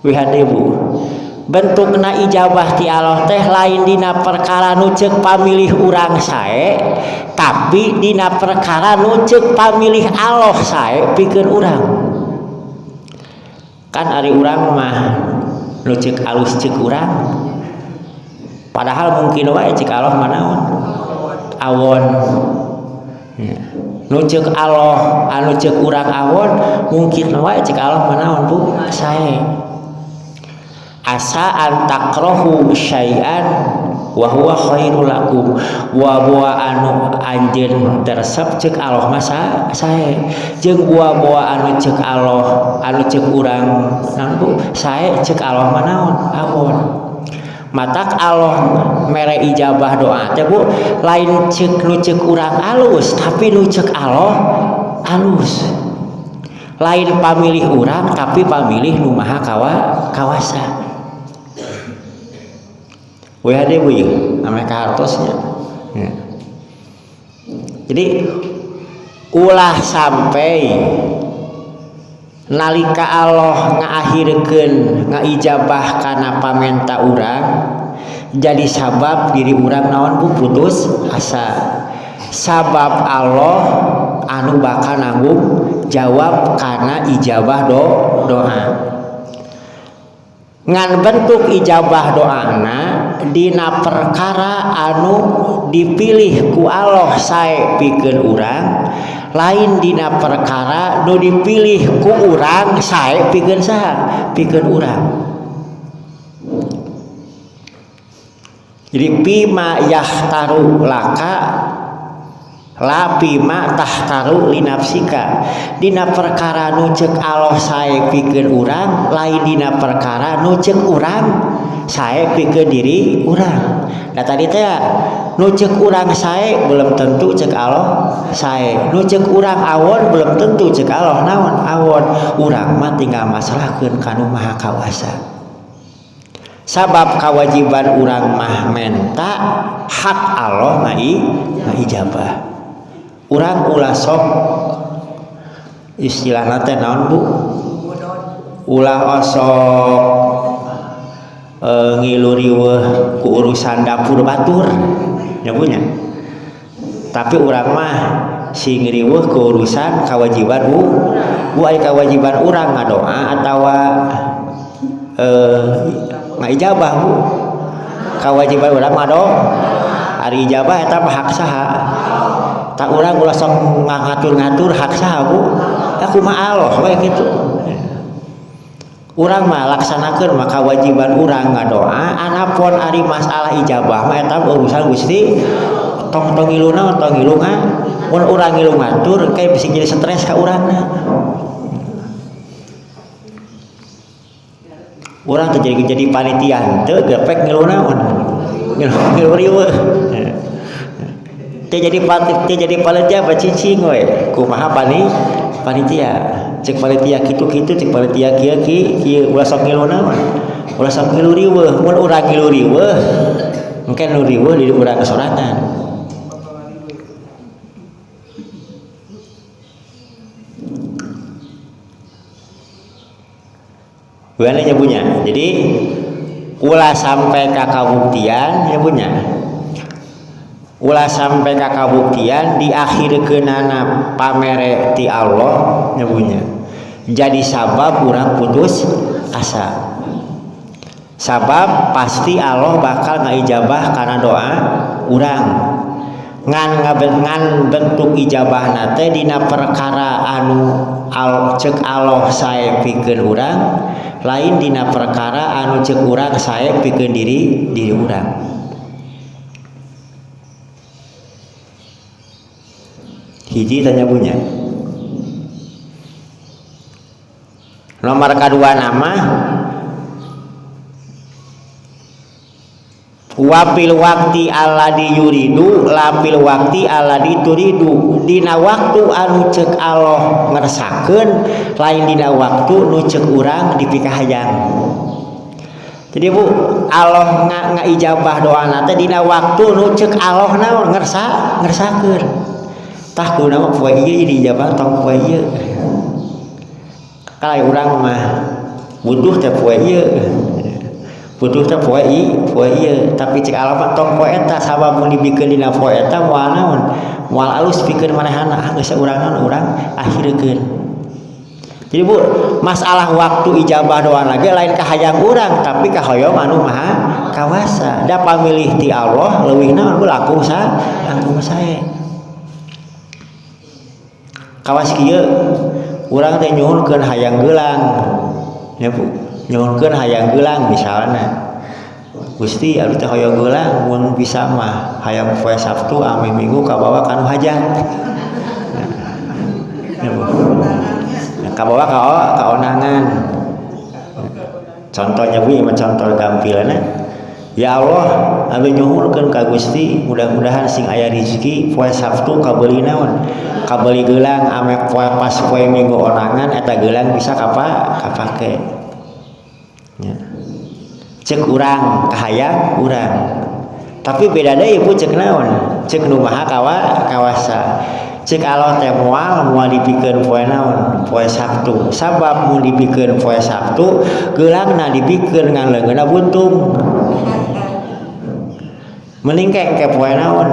wihade Bu, bentukna ijabah ti Allah teh lain dina perkara nu ceuk pamilih urang sae, tapi dina perkara nu ceuk pamilih Allah sae pikeun urang. Kan ari urang mah nu ceuk alus ceuk urang, padahal mungkin wae ceuk Allah mah naon awon. Nu ceuk Allah anu ceuk urang awon mungkin wae ceuk Allah mah naon Bu sae. Asa antakrohu syai'an wa huwa khairul lakum wa buah anu anjeun tersep ceuk Allah mah sae jeung buah anu ceuk Allah anu ceuk urang naon Bu sae ceuk Allah mah naon awon. Matak Allah mere ijabah doa teh Bu lain ceuk nu ceuk urang alus tapi nu ceuk Allah alus. Lain pamilih urang tapi pamilih nu maha kawasa. WHD Bu ya, namanya kartosnya. Ya. Jadi ulah sampai nalika Allah ngaakhirkeun ngaijabah kana pamenta urang jadi sabab diri urang naon Bu putus asa. Sabab Allah anu bakal nanggung jawab kana ijabah doa. Ngan bentuk ijabah doana dina perkara anu dipilih ku Allah sae pikeun urang, lain dina perkara nu dipilih ku urang sae pikeun saha pikeun urang. Jadi pima yahtaru laka la pima tahtaru linafsika, dina perkara nu ceuk Allah sae pikeun urang lain dina perkara nu ceuk urang sae pikeun diri urang. Da tadi teh nu ceuk urang sae belum tentu ceuk Allah sae, nu ceuk urang awon belum tentu ceuk Allah naon awon. Urang mah tinggal masrahkeun ka nu maha kawasa. Sabab kewajiban urang mah menta hak Allah ijabah. Urang ulah sok istilahna teh naon Bu ulah osok ngilu riweuh ku urusan dapur batur nya punya, tapi urang mah si ngiriweuh ku urusan kawajiban Bu aya kawajiban urang ngadoa atawa ngaijabah Bu. Kawajiban urang ngadoa ari ijabah eta mah hak saha? Tak urang ulah sok ngatur-ngatur hak saha Bu? Aku mah Allah we kitu. Urang mah laksanakeun mah kewajiban urang ngadoa, anapun ari masalah ijabah mah eta urusan Gusti. Tong ngiluna tong ngilu mun urang ngilu ngatur kayak bisa jadi stres ka urangna. Urang teh jadi panitia henteu gepek ngilu naon? Ngilu riweuh. Teh jadi panitia bacicing we kumaha panitia cek panitia kitu-kitu cek panitia kieu ulah sok ngilu naon ulah sok ngilu riweuh mun urang ngilu riweuh engke nu riweuh di urang kesoratan. Buana nya punya. Jadi ulah sampai ka kabuktian ya punya. Ulah sampai ka kabuktian diakhirkeunana pamere ti Allah nya punya. Jadi sabab urang putus asa. Sabab pasti Allah bakal ngaijabah kana doa urang. Ngan bentuk ijabahna teh dina perkara anu ceuk Allah sae pikeun urang, lain dina perkara anu ceuk urang sae pikeun diri urang. Hiji tanya punya. Nomor kedua nama wapil wakti alladzi yuridu lapil wakti alladzi turidu, dina waktu anu ceuk Allah ngersakeun lain dina waktu nu ceuk urang dipikahajang. Jadi Bu, Allah ngaijabah doana teh dina waktu nu ceuk Allah naon ngersakeun. Tah kunaon poe ieu dijabah tong poe ieu. Kalai urang mah butuh teh poe tapi cek alamat tong poe eta sabab mun dibikeun dina poe eta moal naon moal alus pikeun manehana geus urang akhirkeun. Jadi Bu, masalah waktu ijabah doang lagi lain kahayang urang tapi kahoyong anu maha kawasa. Da pamilih ti Allah leuwih naon laku sae. Kawas kieu urang teh nyuhunkeun hayang geulang. Ya Bu, nyuhunkeun hayang geulang misalna. Gusti abdi teh hoyong geulang mun bisa mah hayang poe Sabtu ame Minggu kabawa kanu hajat. Ya Bu. Kabawa kaonangan. Contohnya Bu, contoh gampilna. Ya Allah, abdi nyuhunkeun ka Gusti mudah-mudahan sing aya rezeki poe Sabtu kabeuli naon? Kabeuli geulang ame poe pas poe Minggu onangan eta geulang bisa kapake. Ya. Cek urang kahayang urang. Tapi beda deui Bu cek naon? Cek nu maha kawasa. Cek Allah teh moal dipikeun poe naon? Poe Sabtu. Sabab mun dipikeun poe Sabtu, geulangna dipikeun ngan leungeunna buntung. Mending ke poe naon?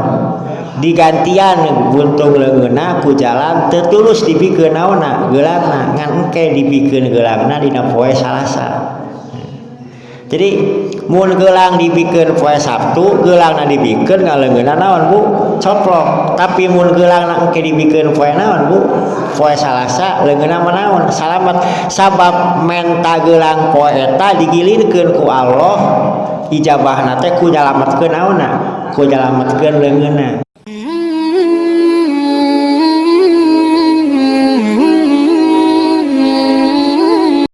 Digantian buntung leungeunna ku jalan teu tulus dipikeun naonna? Geulangna ngan engke dipikeun geulangna dina poe Salasa. Jadi mun geulang dipikeun poe Sabtu, geulangna dipikeun ngaleungeunna naon Bu? Coplok. Tapi mun geulangna engke dipikeun poe naon Bu? Poe Salasa leungeunna mah naon? Salamet. Sabab menta geulang poe eta digilirkeun ku Allah, ijabahna teh ku nyalametkeun naonna? Ku nyalametkeun leungeunna.